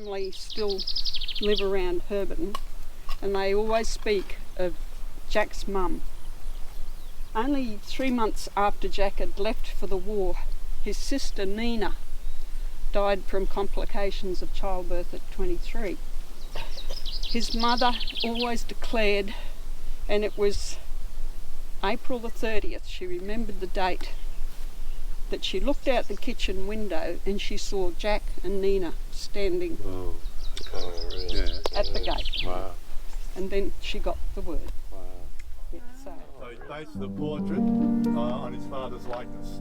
family still live around Herberton, and they always speak of Jack's mum. Only 3 months after Jack had left for the war, his sister Nina died from complications of childbirth at 23. His mother always declared, and it was April the 30th, she remembered the date, that she looked out the kitchen window and she saw Jack and Nina standing really? at the gate. Wow. And then she got the word. Wow. So he based the portrait on his father's likeness.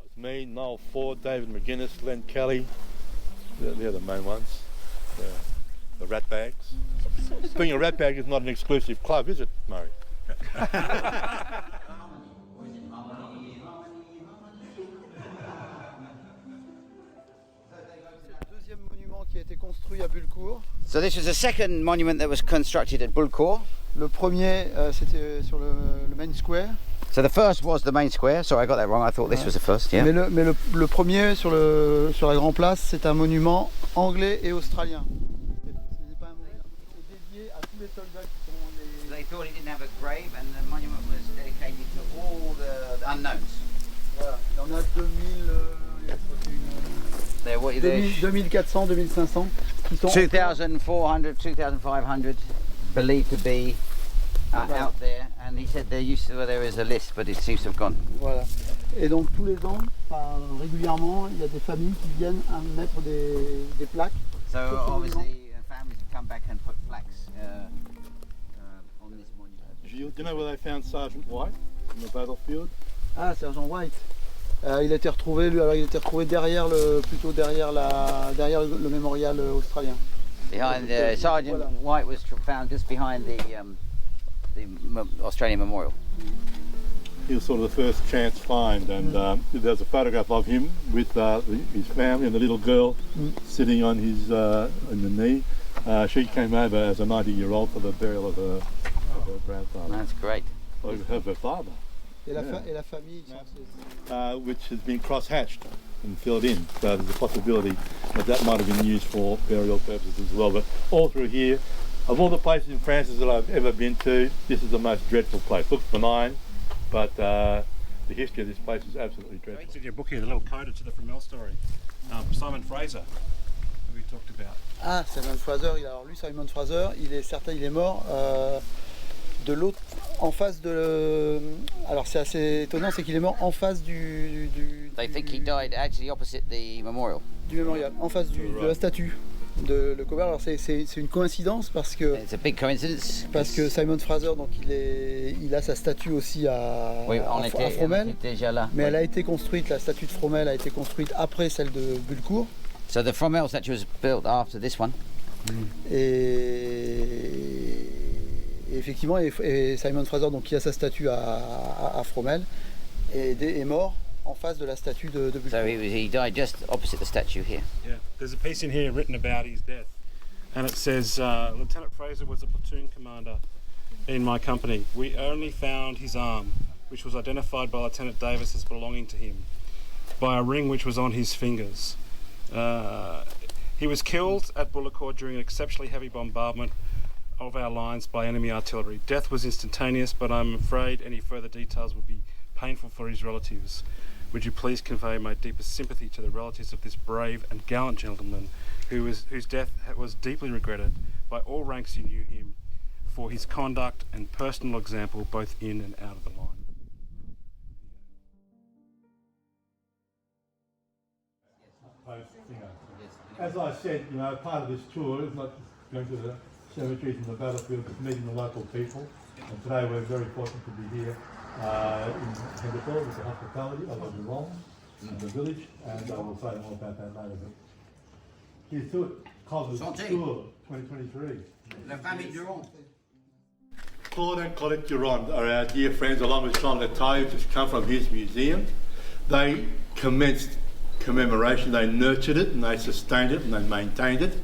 It's me, Noel Ford, David McGuinness, Len Kelly. They're the main ones. The rat bags. Being a rat bag is not an exclusive club, is it, Murray? Qui a été construit à Bullecourt. So this was the second monument that was constructed at Bullecourt. Le premier, c'était sur le Main Square. So the first was the main square. Sorry, I got that wrong. I thought this was the first. Yeah. Mais le premier sur la Grand Place, c'est un monument anglais et australien. C'est pas un monument, c'est dédié à tous les soldats qui sont les. They thought he didn't have a grave, and the monument was dedicated to all the unknowns. Voilà, il y en a 2400, 2500 qui sont 2,400, 2,500 believed to be out there, and he said there is a list, but it seems to have gone. Voilà. Et donc tous les ans, régulièrement, il y a des familles qui viennent mettre des plaques. So obviously families have come back and put plaques on this monument. Do you know where they found Sergeant White in the battlefield? Ah, Sergeant White. Il a été retrouvé, derrière le mémorial australien. Behind Sergeant Voilà. White was found just behind the Australian Memorial. He was sort of the first chance find, and there's a photograph of him with his family and the little girl sitting on his on the knee. She came over as a 90-year-old for the burial of her grandfather. That's great. Of her father. Et la famille, which has been cross-hatched and filled in. So there's a possibility that might have been used for burial purposes as well. But all through here, of all the places in Francis that I've ever been to, this is the most dreadful place. Looks benign, but the history of this place is absolutely dreadful. In your book here, a little coda to the Fromelles story. Simon Fraser, who we talked about. Ah, Simon Fraser. Alors lui, Simon Fraser, il est mort de l'autre, en face de. Alors c'est assez étonnant, c'est qu'il est mort en face du. They think he died actually opposite the memorial. Du mémorial, en face de la statue de Le Cobert. Alors c'est une coïncidence parce que. It's a big coincidence. Parce que Simon Fraser, donc il a sa statue aussi à Fromelles. Déjà là. Mais elle a été construite, la statue de Fromelles a été construite après celle de Bullecourt. So the Fromelles statue was built after this one. Et effectivement, et Simon Fraser, donc qui a sa statue à Fromelles, est mort en face de la statue de Bullecourt. So he died just opposite the statue here. Yeah, there's a piece in here written about his death, and it says, Lieutenant Fraser was a platoon commander in my company. We only found his arm, which was identified by Lieutenant Davis as belonging to him, by a ring which was on his fingers. He was killed at Bullecourt during an exceptionally heavy bombardment of our lines by enemy artillery. Death was instantaneous, but I'm afraid any further details would be painful for his relatives. Would you please convey my deepest sympathy to the relatives of this brave and gallant gentleman whose death was deeply regretted by all ranks who knew him for his conduct and personal example both in and out of the line. As I said, part of this tour is not just going to the cemeteries and the battlefield, it's meeting the local people. And today we're very fortunate to be here in Henderford with the hospitality of the Geelong, the village, and I will say more about that later. But here's to it. College Santé. School 2023. La famille Durand. Claude and Colette Durand are our dear friends, along with Jean Letaille, who's just come from his museum. They commenced commemoration, they nurtured it and they sustained it and they maintained it.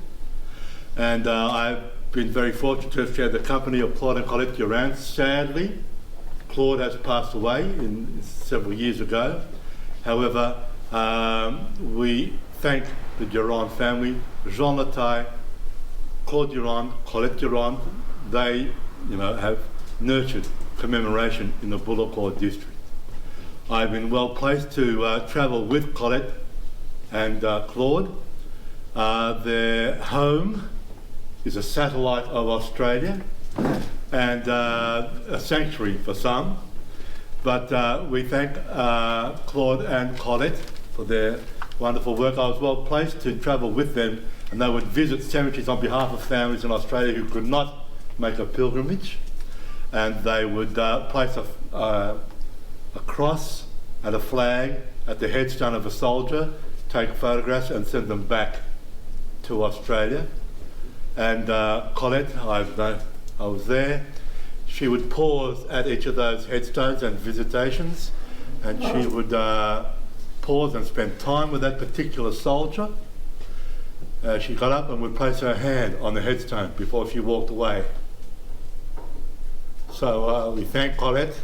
And I've been very fortunate to have shared the company of Claude and Colette Durand. Sadly, Claude has passed away several years ago. However, we thank the Durand family, Jean Letaille, Claude Durand, Colette Durand. They, have nurtured commemoration in the Boulecourt district. I've been well placed to travel with Colette and Claude. Their home is a satellite of Australia and a sanctuary for some. But we thank Claude and Colette for their wonderful work. I was well placed to travel with them, and they would visit cemeteries on behalf of families in Australia who could not make a pilgrimage, and they would place a cross and a flag at the headstone of a soldier, take photographs and send them back to Australia. And Colette, I was there, she would pause at each of those headstones and visitations, and she would pause and spend time with that particular soldier. She got up and would place her hand on the headstone before she walked away. So we thank Colette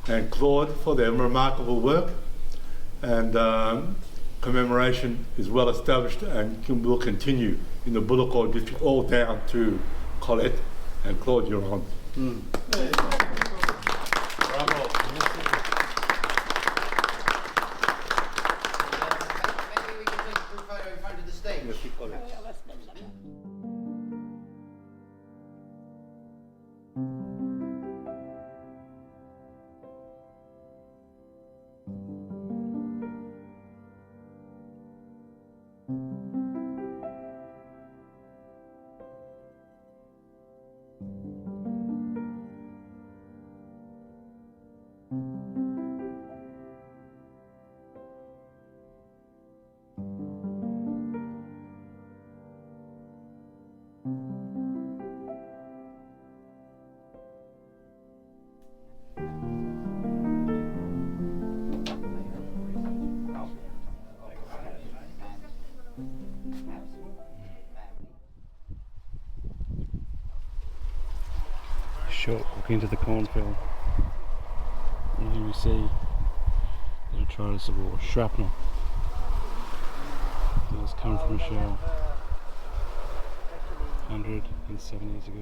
and Claude for their remarkable work, and commemoration is well established and will continue in the Boulecourt district, all down to Colette and Claude Durand. Bravo. Maybe we can take a group photo in front of the stage. Merci, Colette. Short walk into the cornfield. And here we see the detritus of war, shrapnel that was coming from a shell 170 years ago.